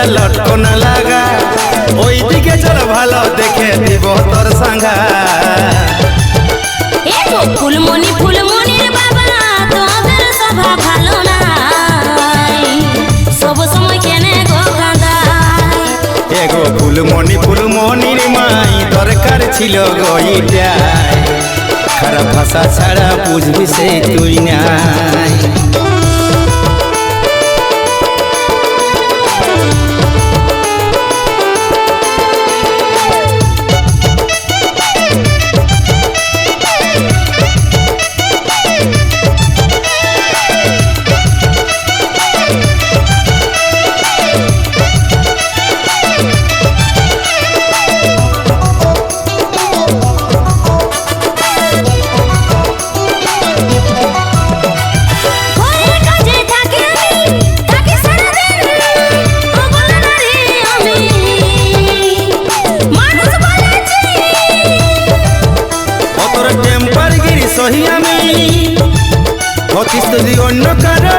দুইটা লটকন লাগা, ওইদিকে চল ভালো দেখে দিব তোর সাঙ্গা। ফুলমণি ফুলমণির বাবা তোদের সভা ভালো নাই, সব সময় কেনে গো কাঁদাই। এগো ফুলমণি ফুলমণির মাই দরকার ছিল গইটাই, খারাপ ভাষা ছাড়া বুঝবি সে তুই নাই। সহি আমি হতিস যদি অন্য কারো